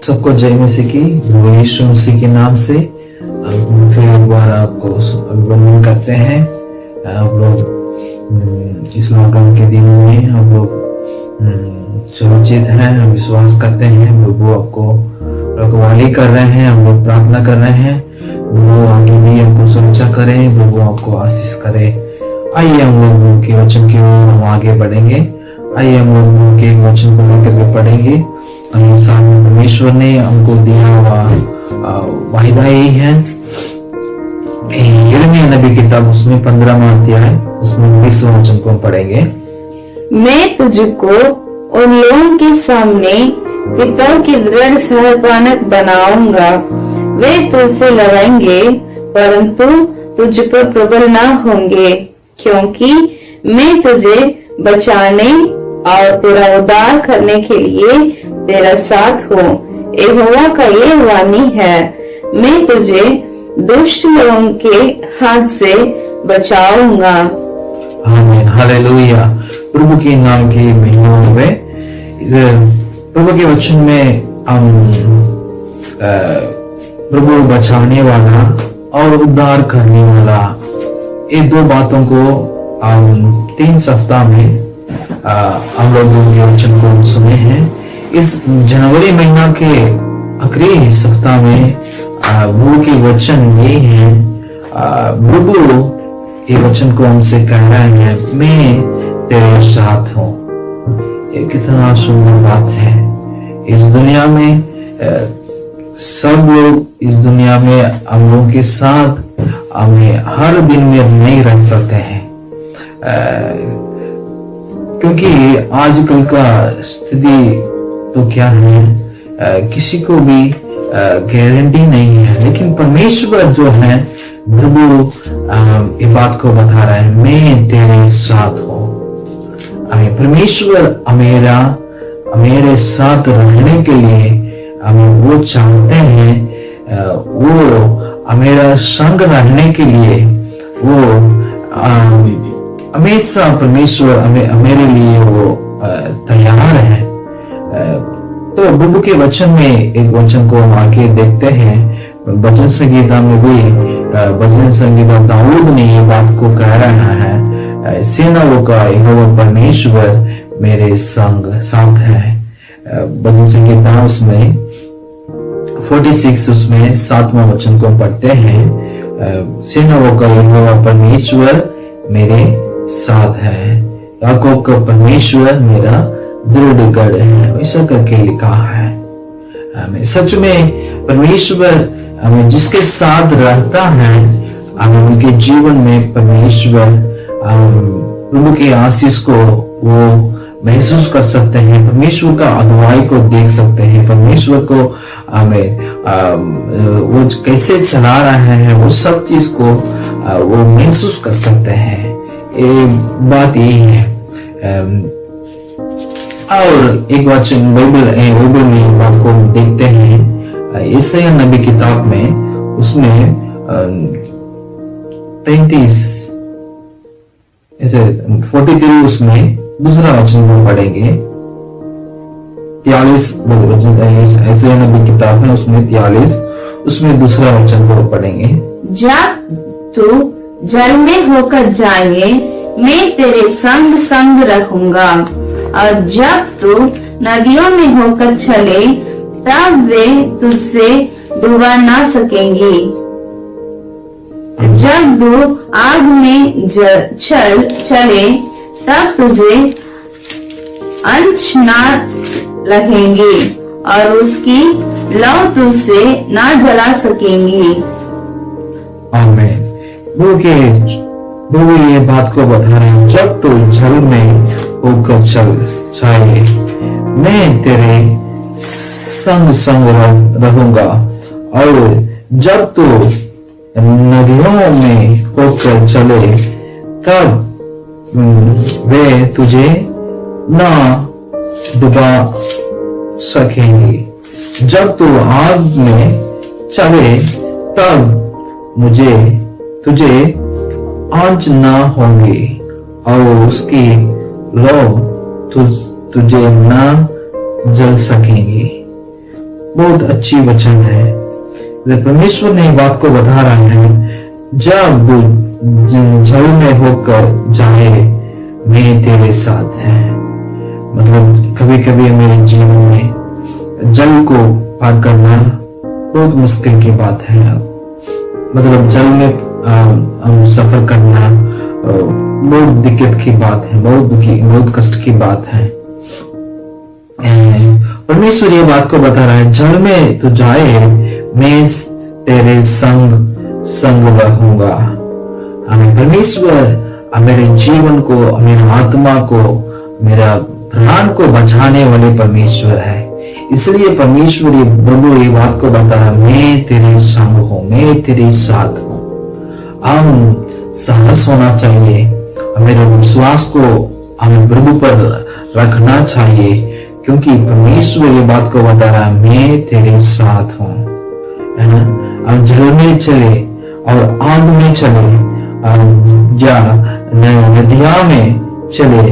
सबको जय मसीह की, यीशु मसीह के नाम से फिर एक बार आपको अभिवंदन करते हैं। आप लोग इस लॉकडाउन के दिन में हम लोग सुरक्षित हैं, हम विश्वास करते हैं प्रभु आपको रखवाली कर रहे हैं। हम लोग प्रार्थना कर रहे हैं वो आगे भी आपको सुरक्षा करे, प्रभु आपको आशीष करे। आइए हम लोग के वचन की ओर हम आगे बढ़ेंगे। आइए हम लोग के वचन को लेकर के पढ़ेंगे। सामने परमेश्वर ने हमको दिया हुआ वाहिदा यही है। यिर्मयाह नबी किताब उसमें 15वां अध्याय उसमें 20वां वचन को पढ़ेंगे। मैं तुझको उन लोगों के सामने पितरों की दृढ़ सहपानक बनाऊंगा। वे तुझसे लड़ेंगे परंतु तुझ पर प्रबल न होंगे, क्योंकि मैं तुझे बचाने और तेरा उद्धार करने के लिए तेरा साथ हूँ। यहोवा का ये वाणी है, मैं तुझे दुष्ट लोगों के हाथ से बचाऊंगा। आमीन, हालेलुया। प्रभु के नाम की महिमा होवे। प्रभु के वचन में हम प्रभु बचाने वाला और उद्धार करने वाला, ये दो बातों को हम 3 सप्ताह में हम लोग वचन को सुने हैं। इस जनवरी महीना के आखिरी सप्ताह में प्रभु के वचन ये है। प्रभु ये वचन को हमसे कह रहा है, मैं तेरे साथ हूँ। ये कितना सुंदर बात है। इस दुनिया में सब लोग इस दुनिया में हम लोगों के साथ हमें हर दिन में नहीं रह सकते हैं, क्योंकि आजकल का स्थिति तो क्या है, किसी को भी गारंटी नहीं है। लेकिन परमेश्वर जो है प्रभु ये बात को बता रहा है, मैं तेरे साथ हूँ। परमेश्वर मेरे साथ रहने के लिए हमें वो चाहते हैं, वो मेरा संग रहने के लिए वो हमेशा परमेश्वर मेरे लिए वो तैयार है। तो प्रभु के वचन में एक वचन को हम आगे देखते हैं। भजन संगीता में भी भजन संगीता दाऊद ने ये बात को कह रहा है, सेनाओं का यहोवा परमेश्वर मेरे संग साथ है। भजन संगीता उसमें 46 उसमें 7वां वचन को पढ़ते हैं, सेनाओं का यहोवा परमेश्वर मेरे साथ है, याकूब का परमेश्वर मेरा दृढ़ गढ़ है। ऐसा करके लिखा है। सच में परमेश्वर हमें जिसके साथ रहता है, हमें उनके जीवन में परमेश्वर प्रभु के आशीष को वो महसूस कर सकते हैं, परमेश्वर का अगुवाई को देख सकते हैं, परमेश्वर को हमें वो कैसे चला रहा है वो सब चीज को वो महसूस कर सकते हैं। ये बात यही है। और एक वचन बाइबल में बात को देखते हैं, यशायाह नबी किताब में उसमें 43 उसमें दूसरा वचन को पढ़ेंगे। 43 यशायाह नबी किताब है उसमें 43 उसमें दूसरा वचन को पढ़ेंगे। जब तू जल में होकर जाए मैं तेरे संग संग रहूंगा, और जब तू नदियों में होकर चले तब वे तुझसे डूबा ना सकेंगी। जब तू आग में चले तब तुझे अंश ना लगेंगे, और उसकी लौ तुझसे ना जला सकेंगी। आमीन। प्रभु ये बात को बता रहे हैं, जब तू जल में होकर जाए मैं तेरे संग संग रहूंगा, और जब तू नदियों में होकर चले तब वे तुझे ना डुबा सकेंगी। जब तू आग में चले तब तुझे आंच ना होंगी, और उसकी लौ तुझे ना जल सकेंगी। बहुत अच्छी वचन है। परमेश्वर ने बात को बता रहा है, जब जल में होकर जाए मैं तेरे साथ है। मतलब कभी कभी मेरे जीवन में जल को पार करना बहुत मुश्किल की बात है। मतलब जल में हम सफर करना बहुत दिक्कत की बात है, बहुत कष्ट की बात है। परमेश्वर ये बात को बता रहा है, जल में तो जाए मैं तेरे संग रहूंगा। हमें परमेश्वर मेरे जीवन को, मेरे आत्मा को, मेरा प्राण को बचाने वाले परमेश्वर है। इसलिए परमेश्वर ये प्रभु ये बात को बता रहा, मैं तेरे संग हूं, मैं तेरे साथ हूं। हम साहस होना चाहिए, मेरे विश्वास को हमें प्रभु पर रखना चाहिए, क्योंकि परमेश्वर ये बात को बता रहा है, मैं तेरे साथ हूं, है ना। हम जल में चले और आग में चले या नदिया में चले,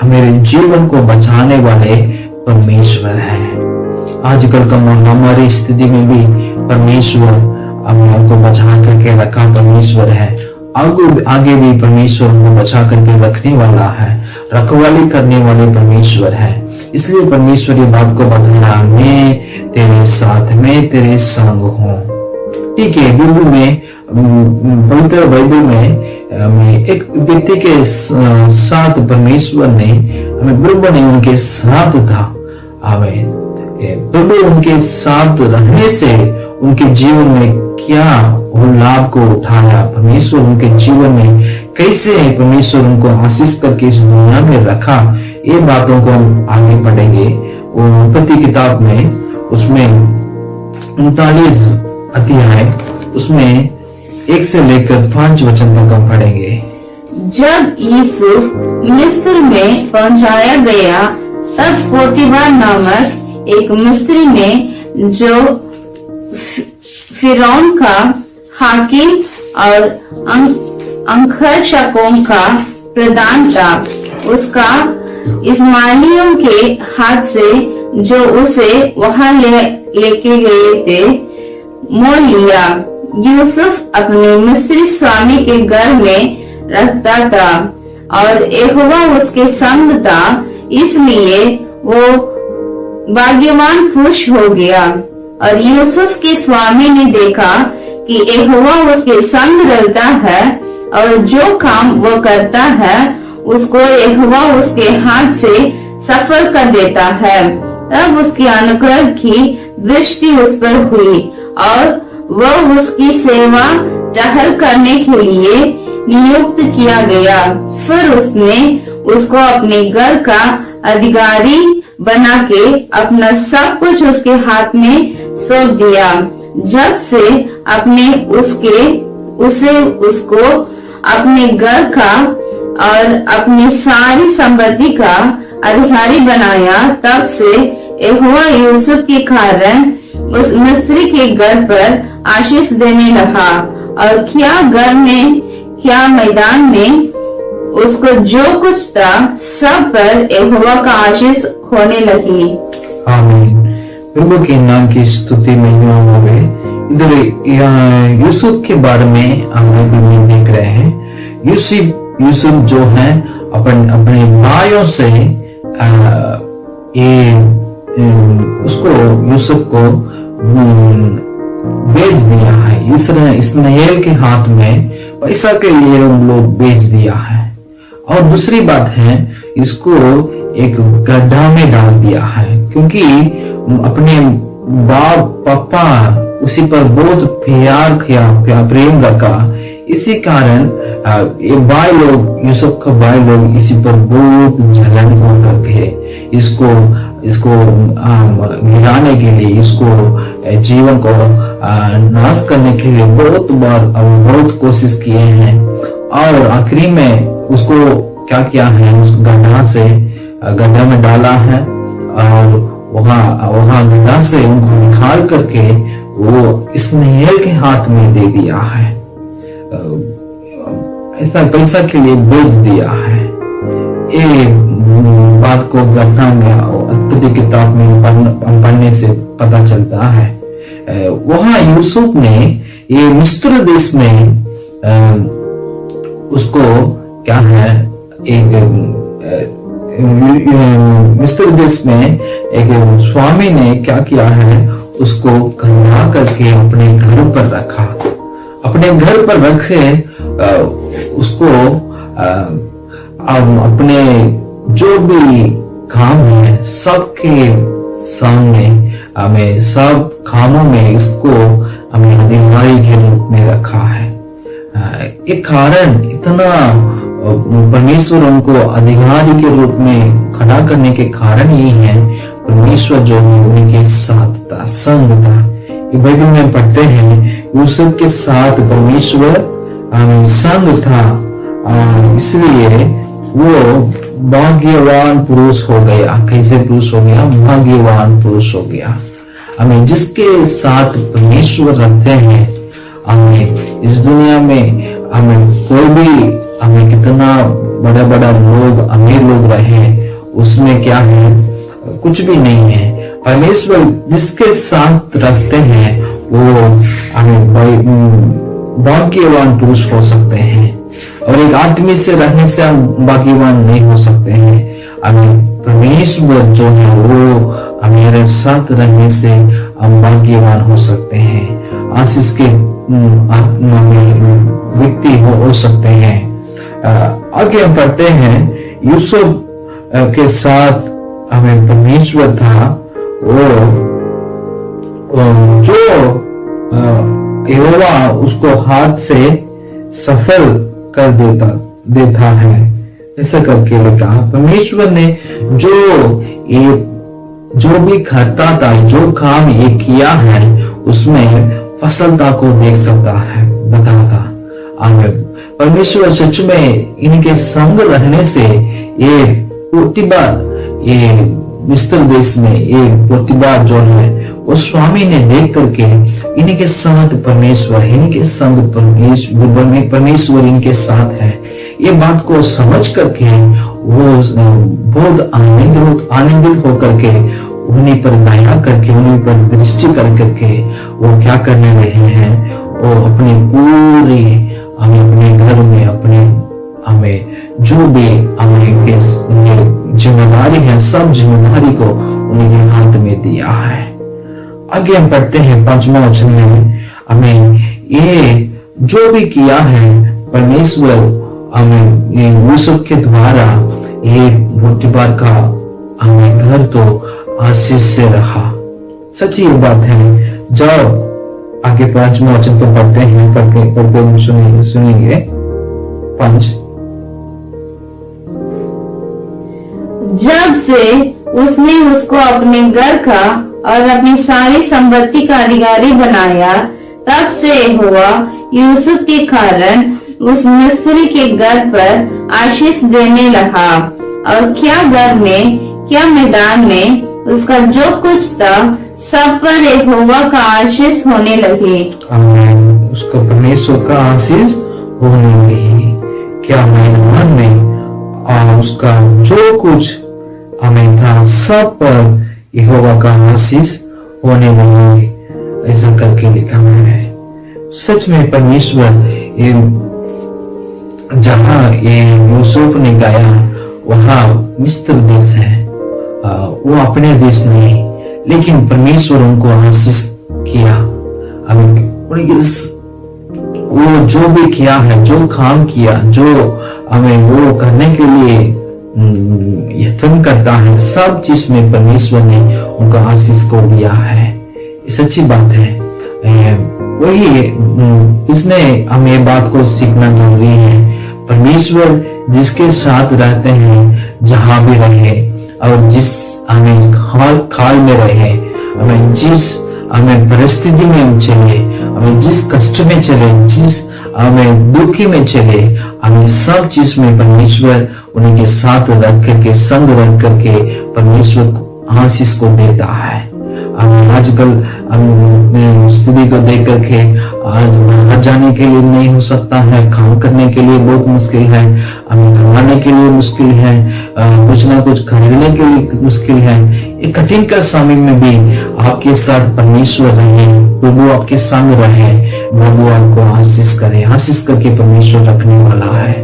मेरे जीवन को बचाने वाले परमेश्वर है। आजकल का महामारी स्थिति में भी परमेश्वर हमको बचा करके रखा परमेश्वर है। आगे भी परमेश्वर हमको बचा करके रखने वाला है, रखवाली करने वाले परमेश्वर है। इसलिए परमेश्वर ये बात को बता रहा, मैं तेरे साथ, मैं तेरे संग हूं। ठीक है, बाइबल में, पवित्र बाइबल में एक व्यक्ति के साथ परमेश्वर ने प्रभु ने उनके साथ था। प्रभु उनके साथ रहने से उनके जीवन में क्या लाभ को उठाया, परमेश्वर उनके जीवन में कैसे परमेश्वर उनको आशीष करके इस दुनिया में रखा, ये बातों को हम आगे पढ़ेंगे। उत्पत्ति किताब में उसमें 39 अध्याय उसमें 1 से लेकर 5 वचन तक हम पढ़ेंगे। जब यूसुफ मिस्र में पहुंचाया गया, तब पोतीफर नामक एक मिस्री ने, जो फिरौन का हाकिम और अंगरक्षकों का प्रधान था, उसका इस्माइलियों के हाथ से जो उसे वहां लेके गए थे मोल लिया। यूसुफ अपने मिस्री स्वामी के घर में रखता था और यहोवा उसके संग था, इसलिए वो भाग्यवान पुरुष हो गया। और यूसुफ के स्वामी ने देखा कि यहोवा उसके संग रहता है और जो काम वो करता है उसको यहोवा उसके हाथ से सफल कर देता है। तब उसकी अनुग्रह की दृष्टि उस पर हुई और वह उसकी सेवा टहल करने के लिए नियुक्त किया गया। फिर उसने उसको अपने घर का अधिकारी बना के अपना सब कुछ उसके हाथ में सौंप दिया। जब से उसको अपने घर का और अपनी सारी संपत्ति का अधिकारी बनाया, तब से यहोवा यूसुफ के कारण उस मिस्री के घर पर आशीष देने लगा, और क्या घर में क्या मैदान में उसको जो कुछ था सब पर यहोवा का आशीष होने लगी। आमीन। प्रभु के नाम की स्तुति महिमा होवे। इधर यूसुफ के बारे में हम लोग देख रहे हैं। यूसुफ जो है अपने भाइयों से यूसुफ को बेच दिया है। इस्माइल के हाथ में पैसा के लिए उन लोग बेच दिया है। और दूसरी बात है, इसको एक गड्ढा में डाल दिया है, क्योंकि अपने बाप पापा उसी पर बहुत प्यार किया, प्रेम रखा। इसी कारण ये भाई लोग, यूसुफ का भाई लोग इसी पर बहुत जलन हो करके इसको गिराने के लिए, इसको जीवन को नाश करने के लिए बहुत कोशिश किए हैं। और आखिरी में उसको क्या किया है, उस गड्ढा में डाला है और वहां गड्ढा से उनको निकाल करके वो इस्माइल के हाथ में दे दिया है। ऐसा पैसा के लिए बेच दिया है। ये बात को घटना में उत्पत्ति किताब में पढ़ने से पता चलता है। वहां यूसुफ ने ये मिस्र देश में उसको क्या है, एक मिस्र देश में एक स्वामी ने क्या किया है, उसको घरमा करके अपने घर पर रखा। अपने घर पर रखे उसको अपने जो भी काम है सबके सामने हमें सब कामों में इसको हमें अधिकारी के रूप में रखा है। एक कारण इतना परमेश्वर उनको अधिकारी के रूप में खड़ा करने के कारण यही है, परमेश्वर जो उनके साथ था, संग था। बाइबल में पढ़ते हैं यूसुफ के साथ परमेश्वर संग था, इसलिए वो भाग्यवान पुरुष हो गया। कैसे पुरुष हो गया? भाग्यवान पुरुष हो गया। हमें जिसके साथ परमेश्वर रखते हैं, हमें इस दुनिया में हमें कोई भी हमें कितना बड़ा बड़ा लोग अमीर लोग रहे, उसमें क्या है, कुछ भी नहीं है। परमेश्वर जिसके साथ रखते हैं वो हमें भाग्यवान पुरुष हो सकते हैं। और एक आदमी से रहने से हम भाग्यवान नहीं हो सकते हैं। हमें परमेश्वर जो है वो हमारे साथ रहने से हम भाग्यवान हो सकते हैं, आशीष के व्यक्ति हो सकते हैं। आगे हम पढ़ते हैं यूसुफ के साथ हमें परमेश्वर था, वो जो यहोवा उसको हाथ से सफल कर देता है, ऐसा करके लिखा। परमेश्वर ने जो भी करता था, जो काम ये किया है, उसमें फसलता को देख सकता है, बताता। आमीन। परमेश्वर सच में इनके संग रहने से ये मिस्र देश में ये पोतीबार जो है वो स्वामी ने देख करके इनके साथ परमेश्वर, इनके संग परमेश्वर इनके साथ है, ये बात को समझ करके वो बहुत आनंदित होकर के उन्हीं पर दया करके, उन्हीं पर दृष्टि करके वो क्या करने रहे हैं, वो अपने पूरे अपने घर में हमें जो भी हमें जिम्मेदारी है, सब जिम्मेदारी को उनके हाथ में दिया है। आगे हम पढ़ते हैं 5वां वचन में, हमें ये जो भी किया है परमेश्वर हमें यूसुफ के द्वारा, ये पोतीबार का हमें घर तो आशीष से रहा। सच्ची ये बात है। जाओ आगे 5वां वचन को पढ़ते हैं, पढ़ते सुनेंगे 5। जब से उसने उसको अपने घर का और अपनी सारी संपत्ति का अधिकारी बनाया, तब से यहोवा यूसुफ के कारण उस मिस्री के घर पर आशीष देने लगा, और क्या घर में क्या मैदान में उसका जो कुछ था सब पर यहोवा का आशीष होने लगी। आमीन। उसको परमेश्वर का आशीष होने लगी। क्या मैदान में उसका जो कुछ हमें था सब पर यहोवा का आशीष होने लगी, ऐसा करके लिखा है। सच में परमेश्वर जहां ये यूसुफ ने गया वहां मिस्र देश है, वो अपने देश नहीं, लेकिन परमेश्वर उनको आशीष किया। वो जो भी किया है, जो काम किया, जो हमें वो करने के लिए यत्न करता है, सब चीज में परमेश्वर ने उनका आशीष को दिया है। ये सच्ची बात है। वही इसमें हमें बात को सीखना जरूरी है। परमेश्वर जिसके साथ रहते हैं, जहां भी रहे, और जिस हमें खाल में रहे, हमें परिस्थिति में चले, हमें जिस कष्ट में चले, जिस हमें दुखी में चले, हमें सब चीज में परमेश्वर उनके साथ रख करके, संग रख करके परमेश्वर आशीष को देता है। हमें आजकल स्थिति को देख करके आज बाहर जाने के लिए नहीं हो सकता है, काम करने के लिए बहुत मुश्किल है, हमें कमाने के लिए मुश्किल है, कुछ ना कुछ खरीदने के लिए मुश्किल है। एक कठिन का समय में भी आपके साथ परमेश्वर रहे, प्रभु आपके संग रहे, प्रभु आपको आशीष करे। आशीष करके परमेश्वर रखने वाला है।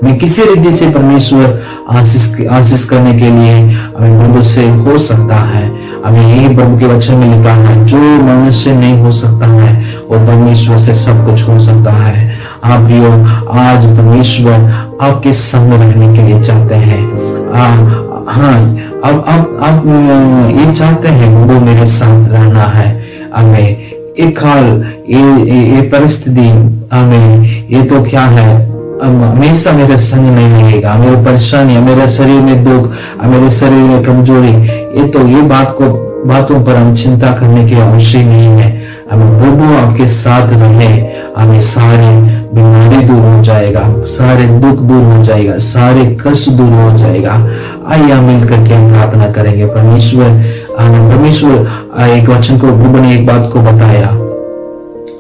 मैं किसी रीति से परमेश्वर आशीष करने के लिए हमें प्रभु से हो सकता है। हमें यही प्रभु के वचन में लिखा है, जो मनुष्य नहीं हो सकता है वो परमेश्वर से सब कुछ हो सकता है। आप प्रियो, आज परमेश्वर आपके संग रहने के लिए चाहते हैं। हाँ, अब आप ये चाहते हैं प्रभु मेरे साथ रहना है। हमें एक हाल ये परिस्थिति, हमें ये तो क्या है, हमेशा मेरे संग नहीं रहेगा। मेरी परेशानी, मेरे शरीर में दुख, मेरे शरीर में कमजोरी, ये बातों पर हम चिंता करने की आवश्यक नहीं है। हमें प्रभु आपके साथ रहे, हमें सारे बीमारी दूर हो जाएगा, सारे दुख दूर हो जाएगा, सारे कष्ट दूर हो जाएगा। आइए हम मिलकर के हम प्रार्थना करेंगे। परमेश्वर एक वचन को, प्रभु ने एक बात को बताया,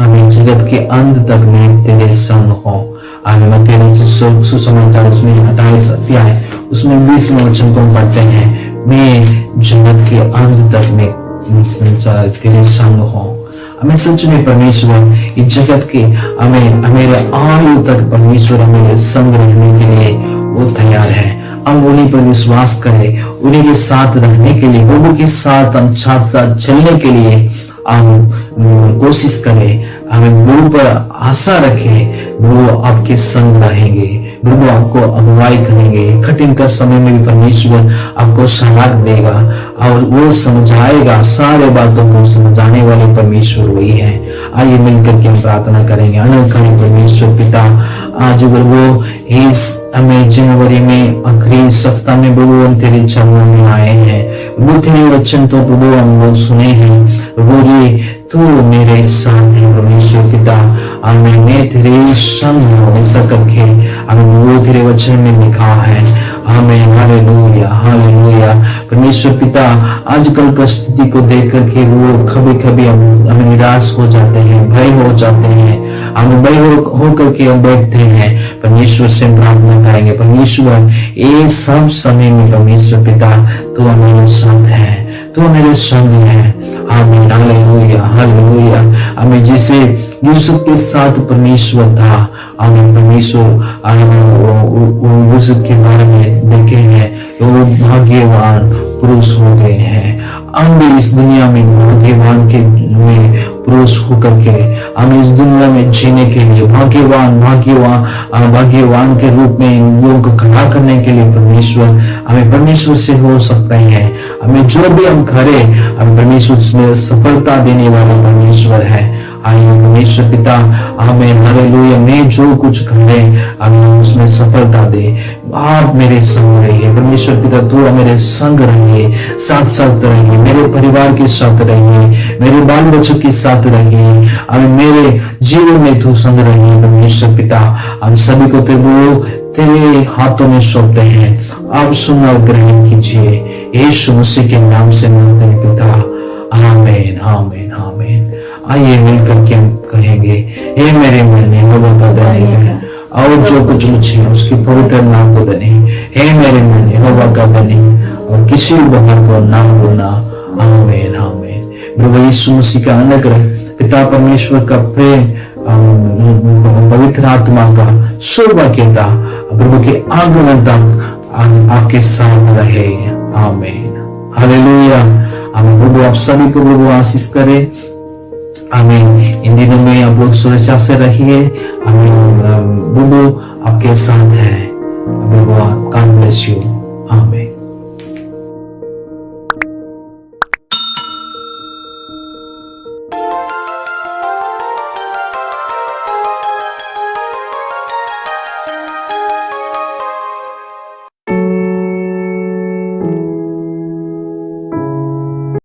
हमें जगत के अंत तक मैं तेरे संग हूँ। मैं तेरे सुसमाचार उसमें 28 अध्याय उसमें 20वें वचन को पढ़ते हैं, मैं जगत के अंत तक में तेरे संग हूँ। हमें सच में परमेश्वर इस जगत के मेरे आयु तक परमेश्वर हमें संग रहने के लिए वो तैयार है। हम उन्हीं पर विश्वास करें, उन्हीं के साथ रहने के लिए, प्रभु के साथ हम साथ चलने के लिए हम कोशिश करें। हमें प्रभु पर आशा रखें, वो आपके संग रहेंगे, प्रभु आपको अगुवाई करेंगे। कठिन का समय में भी परमेश्वर आपको सलाह देगा और वो समझाएगा। सारे बातों को समझाने वाले परमेश्वर वही है। आइए मिलकर के हम प्रार्थना करेंगे। अनंतकारी परमेश्वर पिता, आज प्रभु इस हमें जनवरी में आखिरी सप्ताह में प्रभु हम तेरे चरणों में आए हैं। प्रभु तेरे वचन तो प्रभु हम लोग सुने हैं। प्रभु जी, तू मेरे साथ है परमेश्वर पिता, मैं तेरे संग हूँ, ऐसा करके वो तेरे वचन में लिखा है। आमीन, हालेलुया, हालेलुया। परमेश्वर पिता, आजकल का स्थिति को देख करके वो कभी हम निराश हो जाते हैं, भय हो जाते हैं, हम भय हो करके हम बैठते हैं। परमेश्वर से प्रार्थना करेंगे, परमेश्वर ये सब समय में परमेश्वर पिता तू हमारे संग है, तू मेरे संग है। आमीन, हालेलुया, हालेलुया। हमें जैसे यूसुफ के साथ परमेश्वर था, हमें परमेश्वर यूसुफ के बारे में देखे हैं, वो भाग्यवान पुरुष हो गए हैं। हम भी इस दुनिया में भाग्यवान के पुरुष होकर के हम इस दुनिया में जीने के लिए भाग्यवान के रूप में इन लोगों को खड़ा करने के लिए परमेश्वर हमें परमेश्वर से हो सकते हैं। हमें जो भी हम करें, हम परमेश्वर उसमें सफलता देने वाला परमेश्वर है। आइए परमेश्वर पिता, आमीन, हालेलुया। मैं जो कुछ करे हमें उसमें सफलता दे। आप मेरे संग रहिए परमेश्वर पिता, तू मेरे संग रहिए, साथ साथ रहिए, मेरे परिवार के साथ रहिए, मेरे बाल बच्चों के साथ रहिए, अब मेरे जीवन में तू संग रहिए परमेश्वर पिता। हम सभी को तेरे हाथों में सौंपते हैं। आप सुन और ग्रहण कीजिए, यीशु मसीह के नाम से मांगते हैं पिता, आमीन, आमीन, आमीन। आइए मिलकर के हम कहेंगे, हे मेरे मन यहोवा का धनी और जो कुछ मुझे उसके पवित्र नाम को धनी, हे मेरे मन यहोवा का धनी और किसी उपहार को नाम बोलना। आमीन, आमीन। प्रभु यीशु मसीह का अनुग्रह, पिता परमेश्वर का प्रेम, पवित्र आत्मा का सौभाग्यता प्रभु के आगमन तक आपके साथ रहे। आमीन, हालेलुया। हम प्रभु आप सभी को प्रभु आशीष करे। आमीन। इन दिनों में आप लोग सुरक्षा से रहिए। आमीन। प्रभु आपके साथ है। प्रभु गॉड ब्लेस यू। आमीन।